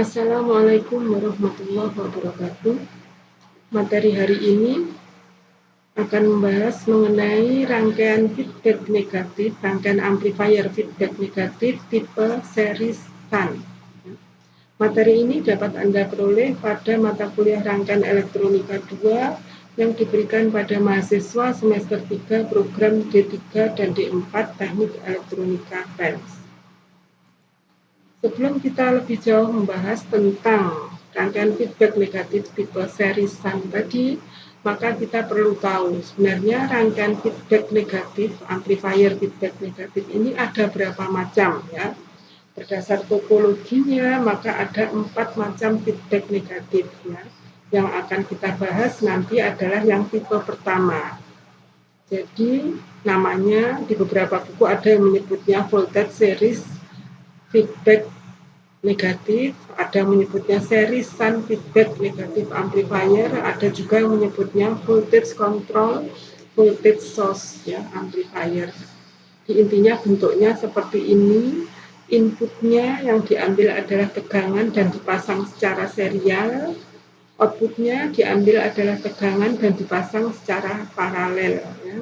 Assalamualaikum warahmatullahi wabarakatuh. Materi hari ini akan membahas mengenai rangkaian feedback negatif, rangkaian amplifier feedback negatif tipe series SUN. Materi ini dapat Anda peroleh pada mata kuliah rangkaian elektronika 2 yang diberikan pada mahasiswa semester 3 program D3 dan D4 teknik elektronika FENS. Sebelum kita lebih jauh membahas tentang rangkaian feedback negatif tipe series SUN tadi, maka kita perlu tahu sebenarnya rangkaian feedback negatif, amplifier feedback negatif ini ada berapa macam ya. Berdasar topologinya, maka ada 4 macam feedback negatif ya. Yang akan kita bahas nanti adalah yang tipe pertama. Jadi namanya di beberapa buku ada yang menyebutnya voltage series feedback negatif, ada menyebutnya series SUN feedback negatif amplifier, ada juga yang menyebutnya voltage control voltage source ya amplifier. Intinya bentuknya seperti ini, inputnya yang diambil adalah tegangan dan dipasang secara serial, outputnya diambil adalah tegangan dan dipasang secara paralel ya.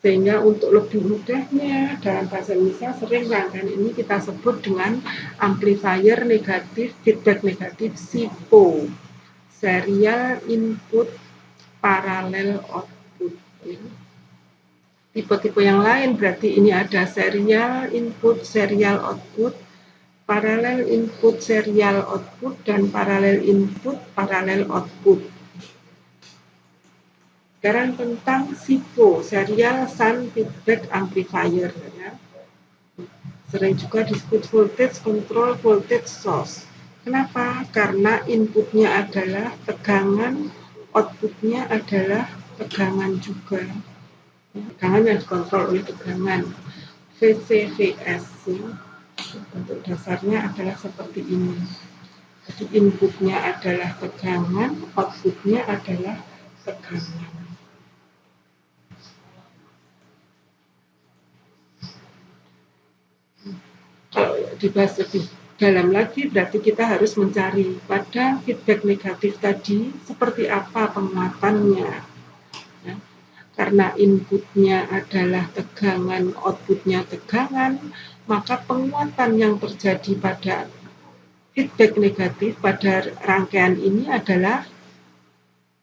Sehingga untuk lebih mudahnya dalam bahasa Indonesia sering rangkaian ini kita sebut dengan amplifier negatif, feedback negatif SIPO, serial input paralel output. Tipe-tipe yang lain berarti ini ada serial input, serial output, paralel input, serial output, dan paralel input, paralel output. Sekarang tentang SIPO, Serial SUN Feedback Amplifier ya. Sering juga disebut voltage control voltage source. Kenapa? Karena inputnya adalah tegangan, outputnya adalah tegangan juga. Tegangan yang dikontrol oleh tegangan VCVS ya. Bentuk dasarnya adalah seperti ini. Jadi inputnya adalah tegangan, outputnya adalah tegangan. Kalau dibahas lebih dalam lagi berarti kita harus mencari pada feedback negatif tadi seperti apa penguatannya ya. Karena inputnya adalah tegangan, outputnya tegangan, maka penguatan yang terjadi pada feedback negatif pada rangkaian ini adalah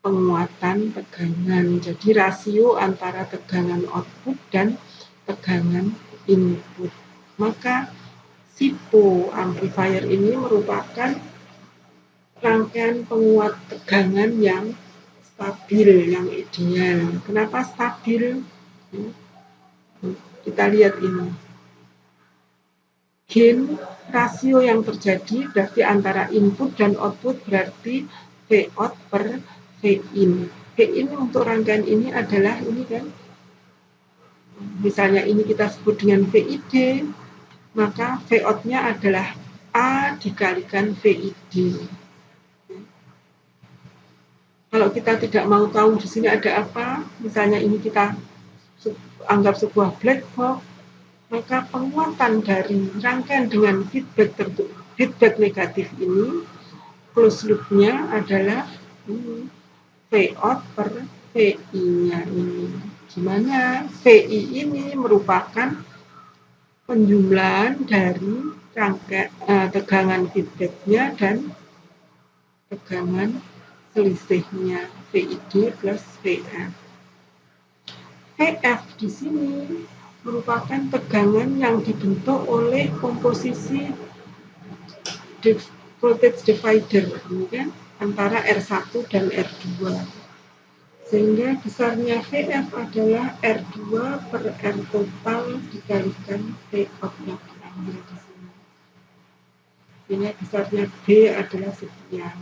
penguatan tegangan. Jadi rasio antara tegangan output dan tegangan input. Maka SIPO amplifier ini merupakan rangkaian penguat tegangan yang stabil, yang ideal. Kenapa stabil? Kita lihat ini. Gain rasio yang terjadi berarti antara input dan output berarti Vout per Vin. Vin untuk rangkaian ini adalah ini kan. Misalnya ini kita sebut dengan VID, maka Vout-nya adalah A dikalikan VID. Kalau kita tidak mau tahu di sini ada apa, misalnya ini kita anggap sebuah black box, maka penguatan dari rangkaian dengan feedback negatif ini, closed loop-nya adalah ini, Vout per VI-nya ini. Gimana? VI ini merupakan penjumlahan dari tegangan feedbacknya dan tegangan selisihnya VID plus VF. VF di sini merupakan tegangan yang dibentuk oleh komposisi voltage divider kan, antara R1 dan R2. Sehingga besarnya VF adalah R2 per R total dikalikan Vout yang diambil di sini. Sehingga besarnya B adalah sekian.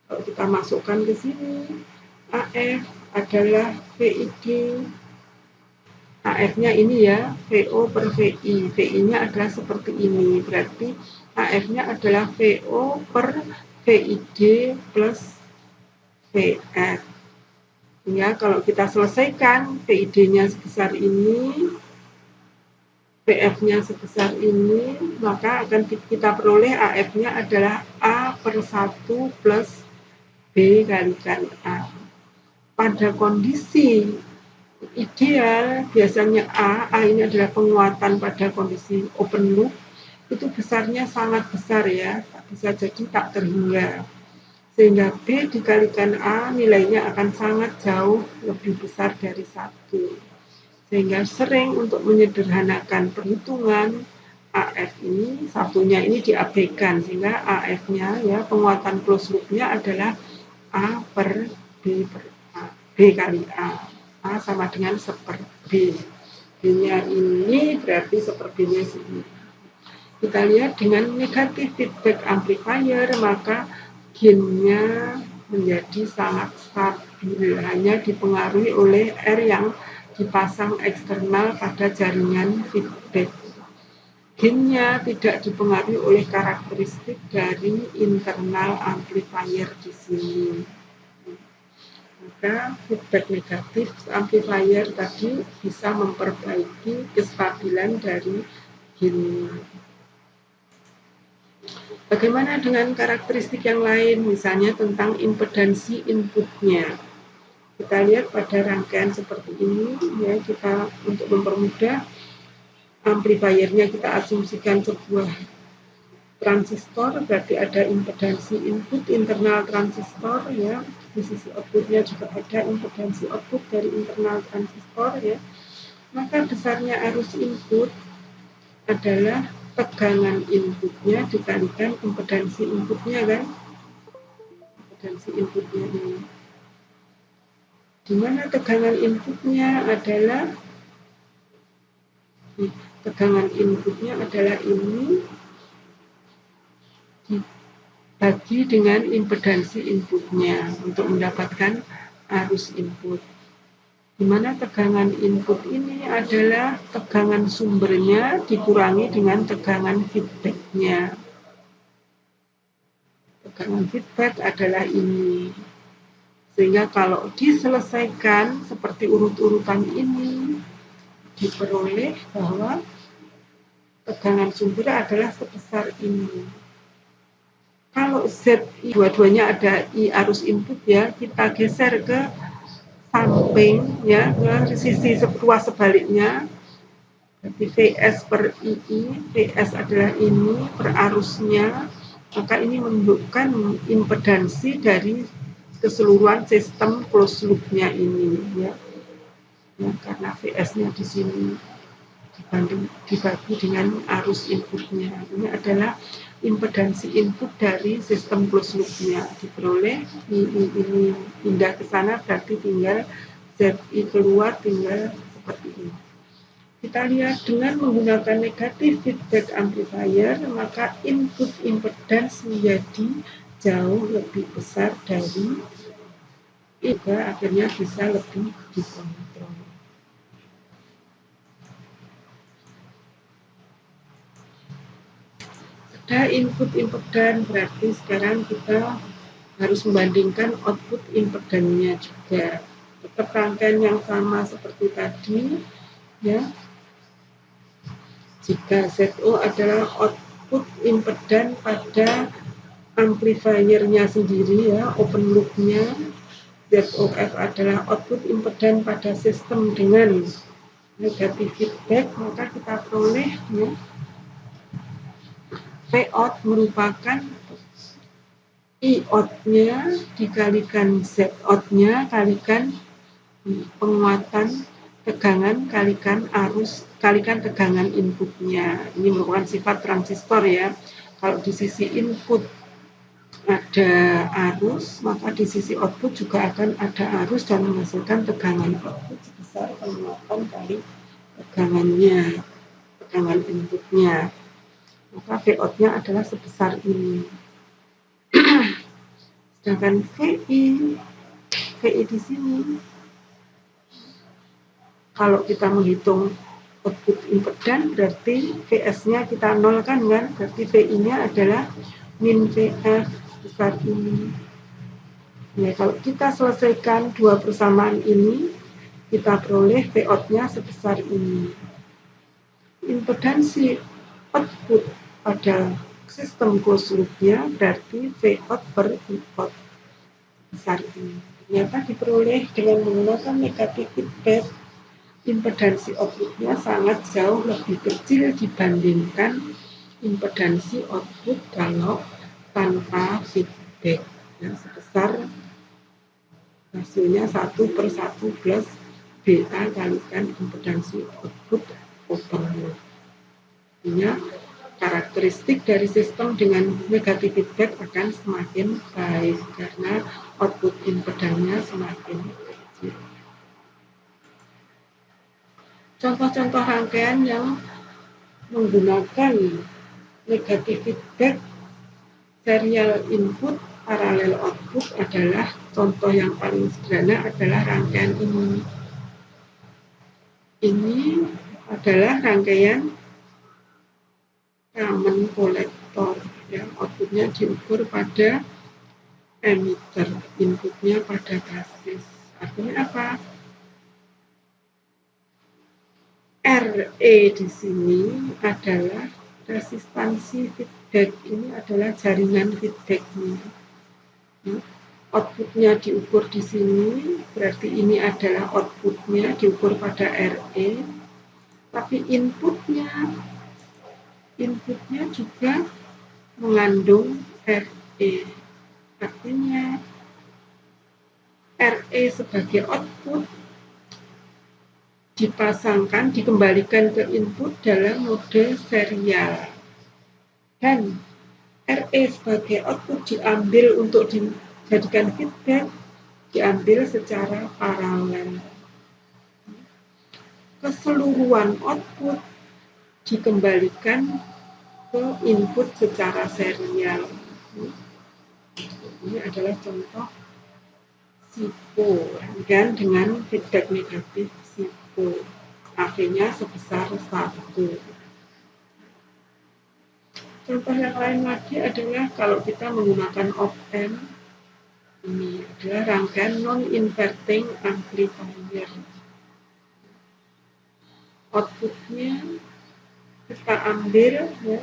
Kalau kita masukkan ke sini, AF adalah VID. AF-nya ini ya, VO per VI. VI-nya adalah seperti ini. Berarti AF-nya adalah VO per VID plus VF. Ya, kalau kita selesaikan VID-nya sebesar ini, VF-nya sebesar ini, maka akan kita peroleh AF-nya adalah A per 1 plus B kalikan A. Pada kondisi ideal, biasanya A ini adalah penguatan pada kondisi open loop, itu besarnya sangat besar ya, bisa jadi tak terhingga. Sehingga B dikalikan A nilainya akan sangat jauh lebih besar dari 1. Sehingga sering untuk menyederhanakan perhitungan AF ini, satunya ini diabaikan, sehingga AF-nya ya penguatan closed loop-nya adalah A per B per A, B kali A. A sama dengan seper B. B-nya ini berarti seper B-nya sini. Kita lihat dengan negatif feedback amplifier, maka gain-nya menjadi sangat stabil, hanya dipengaruhi oleh R yang dipasang eksternal pada jaringan feedback. Gain-nya tidak dipengaruhi oleh karakteristik dari internal amplifier di sini. Maka feedback negatif amplifier tadi bisa memperbaiki kestabilan dari gain-nya. Bagaimana dengan karakteristik yang lain, misalnya tentang impedansi inputnya. Kita lihat pada rangkaian seperti ini, ya kita untuk mempermudah amplifiernya kita asumsikan sebuah transistor, berarti ada impedansi input internal transistor ya, di sisi outputnya juga ada impedansi output dari internal transistor ya. Maka besarnya arus input adalah tegangan inputnya dikalikan impedansi inputnya kan, impedansi inputnya ini. Di mana tegangan inputnya adalah ini dibagi dengan impedansi inputnya untuk mendapatkan arus input. Di mana tegangan input ini adalah tegangan sumbernya dikurangi dengan tegangan feedbacknya. Tegangan feedback adalah ini. Sehingga kalau diselesaikan seperti urut-urutan ini, diperoleh bahwa tegangan sumber adalah sebesar ini. Kalau Z, dua-duanya ada I arus input ya, kita geser ke samping ya, ke sisi ruas sebaliknya. Berarti VS per II, VS adalah ini per arusnya, maka ini menunjukkan impedansi dari keseluruhan sistem closed loop-nya ini ya. Karena VS-nya di sini dibagi dengan arus inputnya. Ini adalah impedansi input dari sistem closed loop-nya. Diperoleh ini pindah ke sana, berarti tinggal ZI keluar, tinggal seperti ini. Kita lihat dengan menggunakan negatif feedback amplifier, maka input impedance menjadi jauh lebih besar dari itu, akhirnya bisa lebih dikontrol. Ada input impedance, berarti sekarang kita harus membandingkan output impedance-nya juga. Tetap rangkaian yang sama seperti tadi, ya. Jika ZO adalah output impedance pada amplifiernya sendiri ya, open loop-nya, ZOF adalah output impedance pada sistem dengan negatif feedback, maka kita peroleh ya, Vout merupakan I-out-nya dikalikan Z-out-nya kalikan penguatan tegangan kalikan arus kalikan tegangan inputnya. Ini merupakan sifat transistor ya. Kalau di sisi input ada arus, maka di sisi output juga akan ada arus dan menghasilkan tegangan output sebesar penguatan kali tegangannya, tegangan inputnya. Maka Vout-nya adalah sebesar ini. Sedangkan VI di sini, kalau kita menghitung output impedance, berarti VS-nya kita nolkan kan, berarti VI-nya adalah min VF besar ini. Ya, kalau kita selesaikan dua persamaan ini, kita peroleh Vout-nya sebesar ini. impedansi output pada sistem closed loop-nya berarti V out per input besar ini. Ternyata diperoleh dengan menggunakan negatif feedback, impedansi output-nya sangat jauh lebih kecil dibandingkan impedansi output kalau tanpa feedback, ya, sebesar hasilnya 1/1 plus BA kalikan impedansi output open loop. Artinya karakteristik dari sistem dengan negatif feedback akan semakin baik karena output impedannya semakin kecil. Contoh-contoh rangkaian yang menggunakan negatif feedback serial input paralel output adalah contoh yang paling sederhana adalah rangkaian ini. Ini adalah rangkaian Raman kolektor, ya, outputnya diukur pada emitter, inputnya pada basis. Artinya apa? RE di sini adalah resistansi feedback, ini adalah jaringan feedbacknya. Outputnya diukur di sini, berarti ini adalah outputnya diukur pada RE, tapi inputnya juga mengandung RE. Artinya RE sebagai output dikembalikan ke input dalam mode serial. Dan RE sebagai output diambil untuk dijadikan feedback, diambil secara paralel. Keseluruhan output dikembalikan ke input secara serial. Ini adalah contoh SIPO, rangkaian dengan feedback negatif SIPO. AC-nya sebesar 1. Contoh yang lain lagi adalah kalau kita menggunakan op-amp, ini adalah rangkaian non-inverting amplifier. Outputnya kita ambil, ya,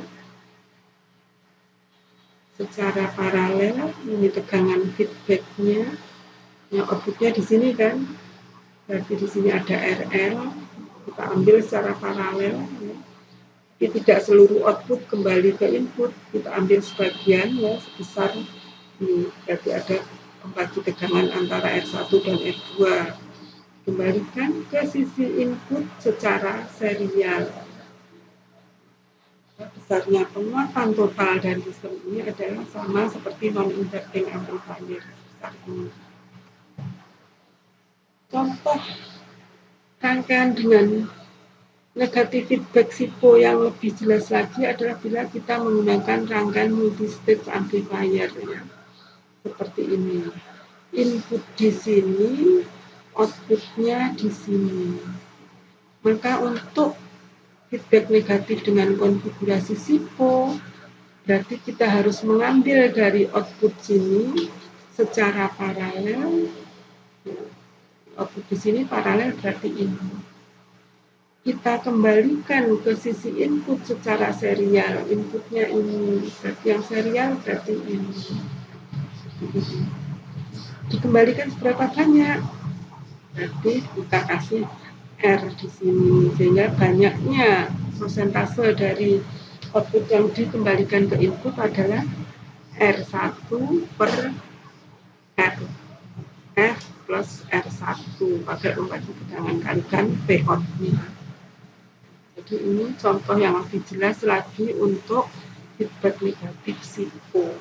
secara paralel, ini tegangan feedbacknya, yang outputnya di sini kan, berarti di sini ada RL, kita ambil secara paralel, ya. Tapi tidak seluruh output kembali ke input, kita ambil sebagian, ya, sebesar ini, berarti ada pembagi tegangan antara R1 dan R2, kembalikan ke sisi input secara serial. Besarnya penguatan total dari sistem ini adalah sama seperti non-inverting amplifier besar ini. Contoh rangkaian dengan negatif feedback SIPO yang lebih jelas lagi adalah bila kita menggunakan rangkaian multi-stage amplifier, ya, seperti ini. Input di sini, outputnya di sini. Maka untuk feedback negatif dengan konfigurasi SIPO, berarti kita harus mengambil dari output sini secara paralel. Output di sini paralel berarti ini. Kita kembalikan ke sisi input secara serial. Inputnya ini, berarti yang serial berarti ini. Dikembalikan seberapa banyak? Berarti kita kasih R di sini, sehingga banyaknya persentase dari output yang dikembalikan ke input adalah R1 per F plus R1 pakai pembagi tegangan kalikan V out-nya. Jadi ini contoh yang lebih jelas lagi untuk feedback negatif SIPO.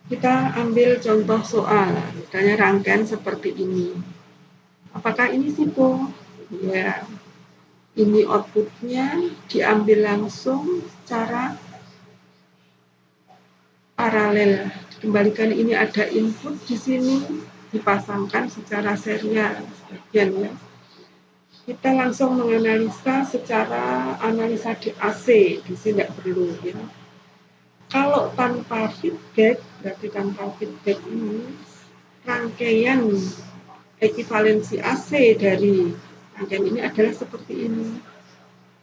Kita ambil contoh soal, misalnya rangkaian seperti ini. Apakah ini SIPO? Ya, ini outputnya diambil langsung secara paralel. Dikembalikan ini ada input di sini, dipasangkan secara serial sebagian, ya. Kita langsung menganalisa secara analisa DAC, di sini tidak perlu, ya. Kalau tanpa feedback, berarti tanpa feedback ini rangkaian Ekivalensi AC dari rangkaian ini adalah seperti ini.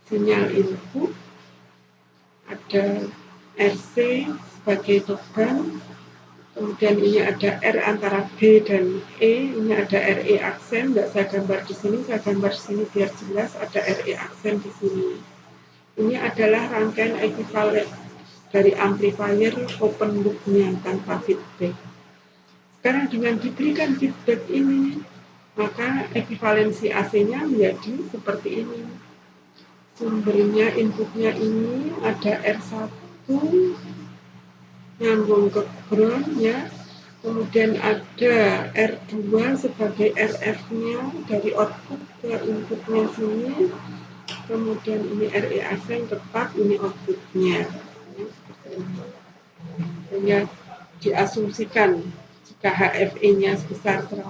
Sinyal input, ada RC sebagai beban, kemudian ini ada R antara B dan E, ini ada RE aksen, nggak saya gambar di sini, saya gambar di sini biar jelas, ada RE aksen di sini. Ini adalah rangkaian ekivalen dari amplifier open loop-nya tanpa feedback. Sekarang dengan diberikan feedback ini, maka ekivalensi AC-nya menjadi seperti ini. Sumbernya, inputnya ini ada R1 nyambung ke ground ya, kemudian ada R2 sebagai RF-nya dari output ke inputnya sini, kemudian ini RE aksen tetap ini outputnya. Hanya diasumsikan jika HFE-nya sebesar 100,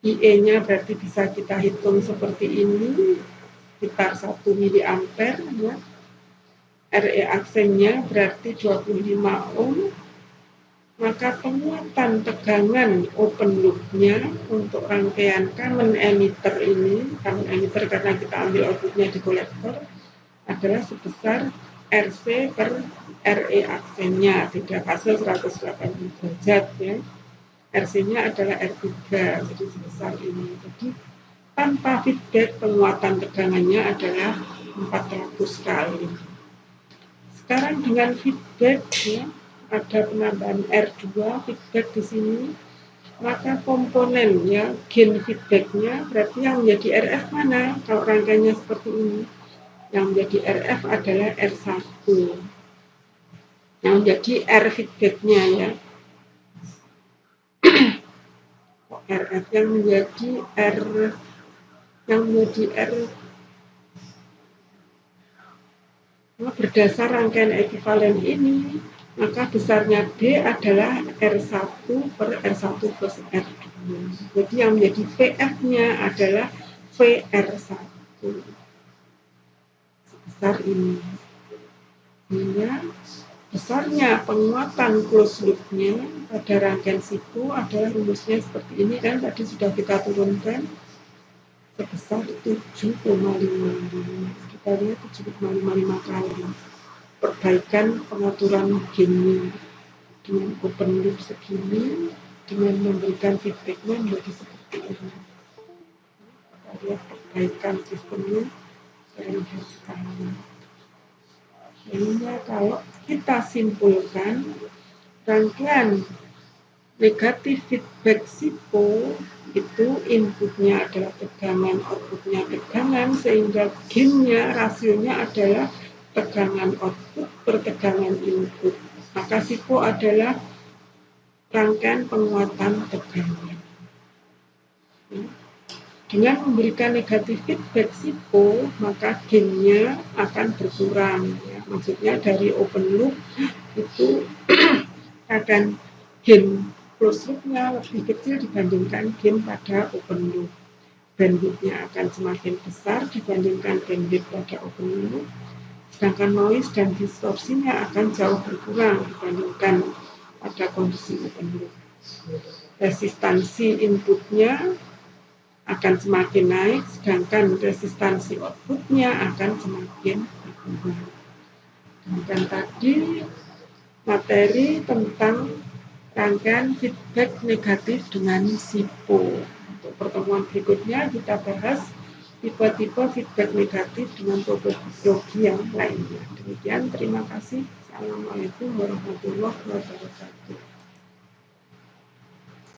IE-nya berarti bisa kita hitung seperti ini, sekitar 1 miliampere ya. RE aksennya berarti 25 ohm, maka penguatan tegangan open loop-nya untuk rangkaian common emitter ini, common emitter karena kita ambil outputnya di kolektor, adalah sebesar RC per RE aksennya, tidak fase 180 derajat ya. RC-nya adalah R3, jadi sebesar ini. Jadi tanpa feedback penguatan tegangannya adalah 400 kali. Sekarang dengan feedback ya, ada penambahan R2 feedback di sini, maka komponen ya gain feedbacknya berarti yang menjadi RF mana? Kalau rangkaiannya seperti ini, yang menjadi RF adalah R1, yang menjadi R feedbacknya ya. RF yang menjadi R berdasar rangkaian ekivalen ini, maka besarnya B adalah R1 per R1 plus R2. Jadi yang menjadi VF-nya adalah VR1 sebesar ini. Sehingga besarnya penguatan closed loop-nya pada rangkaian siku adalah rumusnya seperti ini, kan tadi sudah kita turunkan sebesar 7,55. Kita lihat 7,55 kali perbaikan pengaturan gain-nya dengan open loop segini, dengan memberikan feedback-nya menjadi seperti ini. Kita lihat perbaikan sistemnya keren sekali. Sehingga kalau kita simpulkan, rangkaian negatif feedback SIPO itu inputnya adalah tegangan, outputnya tegangan, sehingga gain-nya, rasionya adalah tegangan output per tegangan input. Maka SIPO adalah rangkaian penguatan tegangan. Dengan memberikan negatif feedback SIPO, maka gain-nya akan berkurang. Ya. Maksudnya dari open loop itu akan gain closed loop-nya lebih kecil dibandingkan gain pada open loop. Bandwidth-nya akan semakin besar dibandingkan bandwidth pada open loop. Sedangkan noise dan distorsinya akan jauh berkurang dibandingkan pada kondisi open loop. Resistansi inputnya akan semakin naik, sedangkan resistansi outputnya akan semakin berkurang. Dan tadi materi tentang rangkaian feedback negatif dengan SIPO. Untuk pertemuan berikutnya kita bahas tipe-tipe feedback negatif dengan topologi yang lainnya. Demikian, terima kasih. Assalamualaikum warahmatullahi wabarakatuh.